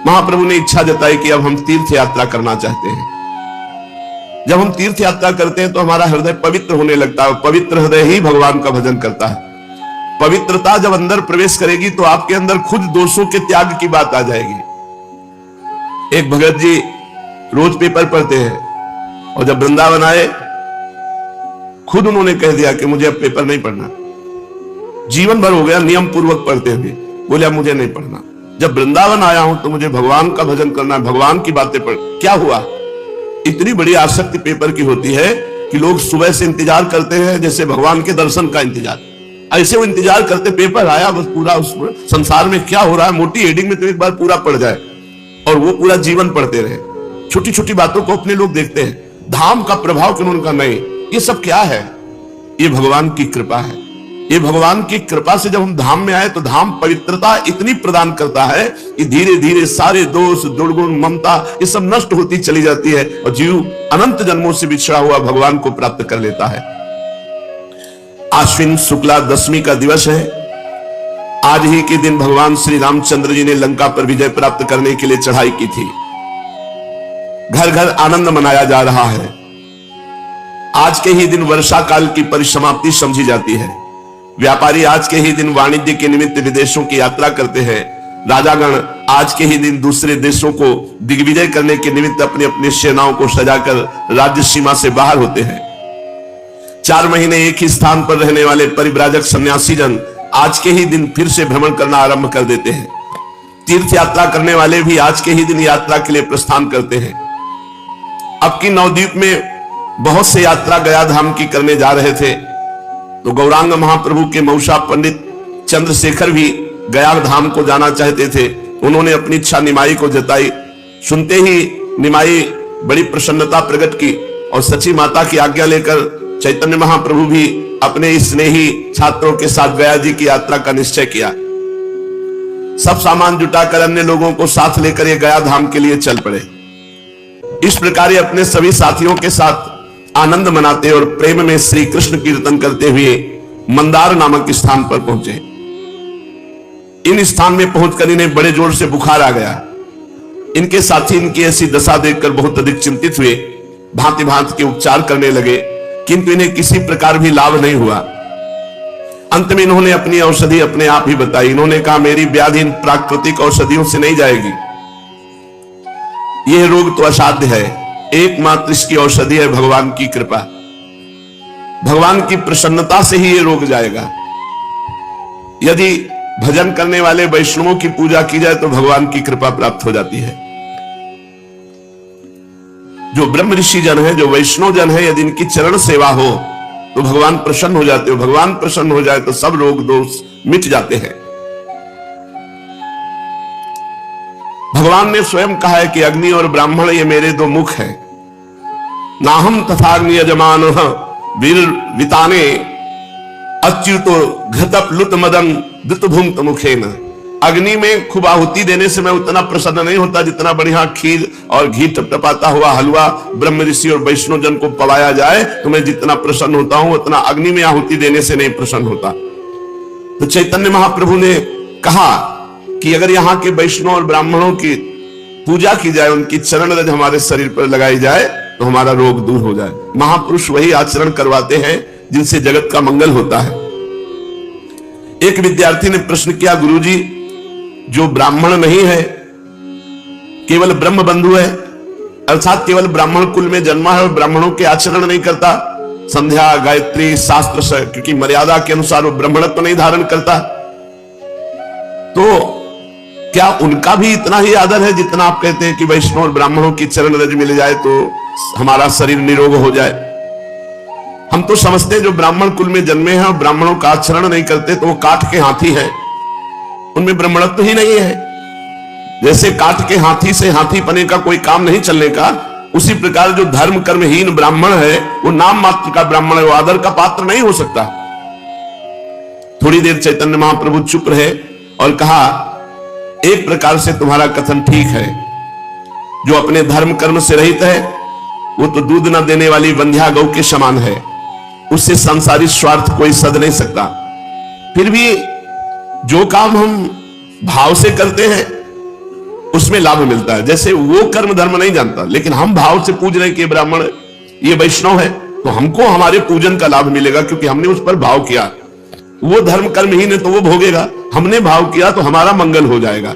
महाप्रभु ने इच्छा जताई कि अब हम तीर्थ यात्रा करना चाहते हैं। जब हम तीर्थ यात्रा करते हैं तो हमारा हृदय पवित्र होने लगता है। पवित्र हृदय ही भगवान का भजन करता है। पवित्रता जब अंदर प्रवेश करेगी तो आपके अंदर खुद दोषों के त्याग की बात आ जाएगी। एक भगत जी रोज पेपर पढ़ते हैं और जब वृंदावन आए खुद उन्होंने कह दिया कि मुझे अब पेपर नहीं पढ़ना। जीवन भर हो गया नियम पूर्वक पढ़ते हुए, बोले अब मुझे नहीं पढ़ना। जब वृंदावन आया हूं तो मुझे भगवान का भजन करना है, भगवान की बातें पढ़। क्या हुआ? इतनी बड़ी आसक्ति पेपर की होती है कि लोग सुबह से इंतजार करते हैं जैसे भगवान के दर्शन का इंतजार। ऐसे वो इंतजार करते पेपर आया बस पूरा उस संसार में क्या हो रहा है मोटी हेडिंग में तो एक बार पूरा पढ़ जाए, और वो पूरा जीवन पढ़ते रहे। छोटी छोटी बातों को अपने लोग देखते हैं, धाम का प्रभाव क्यों उनका नहीं। ये सब क्या है? ये भगवान की कृपा है। ये भगवान की कृपा से जब हम धाम में आए तो धाम पवित्रता इतनी प्रदान करता है कि धीरे धीरे सारे दोष दुर्गुण ममता ये सब नष्ट होती चली जाती है और जीव अनंत जन्मों से बिछड़ा हुआ भगवान को प्राप्त कर लेता है। आश्विन शुक्ला दशमी का दिवस है। आज ही के दिन भगवान श्री रामचंद्र जी ने लंका पर विजय प्राप्त करने के लिए चढ़ाई की थी। घर घर आनंद मनाया जा रहा है। आज के ही दिन वर्षा काल की परिसमाप्ति समझी जाती है। व्यापारी आज के ही दिन वाणिज्य के निमित्त विदेशों की यात्रा करते हैं। राजागण आज के ही दिन दूसरे देशों को दिग्विजय करने के निमित्त अपनी अपनी सेनाओं को सजाकर राज्य सीमा से बाहर होते हैं। 4 महीने एक ही स्थान पर रहने वाले परिव्राजक सन्यासी जन आज के ही दिन फिर से भ्रमण करना आरंभ कर देते हैं। तीर्थ यात्रा करने वाले भी आज के ही दिन यात्रा के लिए प्रस्थान करते हैं। अब की नवद्वीप में बहुत से यात्रा गया धाम की करने जा रहे थे तो गौरांग महाप्रभु के मौसा पंडित चंद्रशेखर भी गया धाम को जाना चाहते थे। उन्होंने अपनी इच्छा निमाई को जताई। सुनते ही निमाई बड़ी प्रसन्नता प्रकट की और सची माता की आज्ञा लेकर चैतन्य महाप्रभु भी अपने स्नेही छात्रों के साथ गया जी की यात्रा का निश्चय किया। सब सामान जुटाकर अन्य लोगों को साथ लेकर ये गया धाम के लिए चल पड़े। इस प्रकार अपने सभी साथियों के साथ आनंद मनाते और प्रेम में श्री कृष्ण कीर्तन करते हुए मंदार नामक स्थान पर पहुंचे। इन स्थान में पहुंचकर इन्हें बड़े जोर से बुखार आ गया। इनके साथी इनकी ऐसी दशा देखकर बहुत अधिक चिंतित हुए। भांति भांति के उपचार करने लगे किंतु इन्हें किसी प्रकार भी लाभ नहीं हुआ। अंत में इन्होंने अपनी औषधि अपने आप ही बताई। इन्होंने कहा मेरी व्याधि इन प्राकृतिक औषधियों से नहीं जाएगी। यह रोग तो असाध्य है। एकमात्र इसकी औषधि है भगवान की कृपा। भगवान की प्रसन्नता से ही यह रोग जाएगा। यदि भजन करने वाले वैष्णवों की पूजा की जाए तो भगवान की कृपा प्राप्त हो जाती है। जो ब्रह्म ऋषि जन है जो वैष्णव जन है यदि इनकी चरण सेवा हो तो भगवान प्रसन्न हो जाते हो। भगवान प्रसन्न हो जाए तो सब रोग दोष मिट जाते हैं। भगवान ने स्वयं कहा है कि अग्नि और ब्राह्मण ये मेरे 2 मुख हैं। नाहम तथाग्नि यजमान वीर विताने अच्युतो घृत प्लुत मदन दुतभुंक्त मुखेन। अग्नि में खूब आहुति देने से मैं उतना प्रसन्न नहीं होता जितना बढ़िया खीर और घी टपटपाता हुआ हलवा ब्रह्म ऋषि और वैष्णव जन को पवाया जाए तो मैं जितना प्रसन्न होता हूं उतना अग्नि में आहुति देने से नहीं प्रसन्न होता। तो चैतन्य महाप्रभु ने कहा कि अगर यहाँ के वैष्णव और ब्राह्मणों की पूजा की जाए उनकी चरण रज हमारे शरीर पर लगाई जाए तो हमारा रोग दूर हो जाए। महापुरुष वही आचरण करवाते हैं जिनसे जगत का मंगल होता है। एक विद्यार्थी ने प्रश्न किया गुरुजी जो ब्राह्मण नहीं है केवल ब्रह्म बंधु है अर्थात केवल ब्राह्मण कुल में जन्मा है और ब्राह्मणों के आचरण नहीं करता संध्या गायत्री शास्त्र से क्योंकि मर्यादा के अनुसार वो ब्राह्मणत्व नहीं धारण करता तो क्या उनका भी इतना ही आदर है जितना आप कहते हैं कि वैष्णव और ब्राह्मणों की चरण रज मिल जाए तो हमारा शरीर निरोग हो जाए। हम तो समझते हैं जो ब्राह्मण कुल में जन्मे हैं और ब्राह्मणों का आचरण नहीं करते तो वो काठ के हाथी है उनमें ब्राह्मणत्व ही नहीं है। जैसे काठ के हाथी से हाथी पने का कोई काम नहीं चलने का उसी प्रकार जो धर्म कर्महीन ब्राह्मण है वो नाम मात्र का ब्राह्मण है वो आदर का पात्र नहीं हो सकता। थोड़ी देर चैतन्य महाप्रभु चुप रहे और कहा एक प्रकार से तुम्हारा कथन ठीक है। जो अपने धर्म कर्म से रहित है वो तो दूध न देने वाली वंध्या गौ के समान है उससे संसारी स्वार्थ कोई सद नहीं सकता। फिर भी जो काम हम भाव से करते हैं उसमें लाभ मिलता है। जैसे वो कर्म धर्म नहीं जानता, लेकिन हम भाव से पूज रहे हैं कि ब्राह्मण ये वैष्णव है, तो हमको हमारे पूजन का लाभ मिलेगा, क्योंकि हमने उस पर भाव किया। वो धर्म कर्महीन है तो वो भोगेगा, हमने भाव किया तो हमारा मंगल हो जाएगा।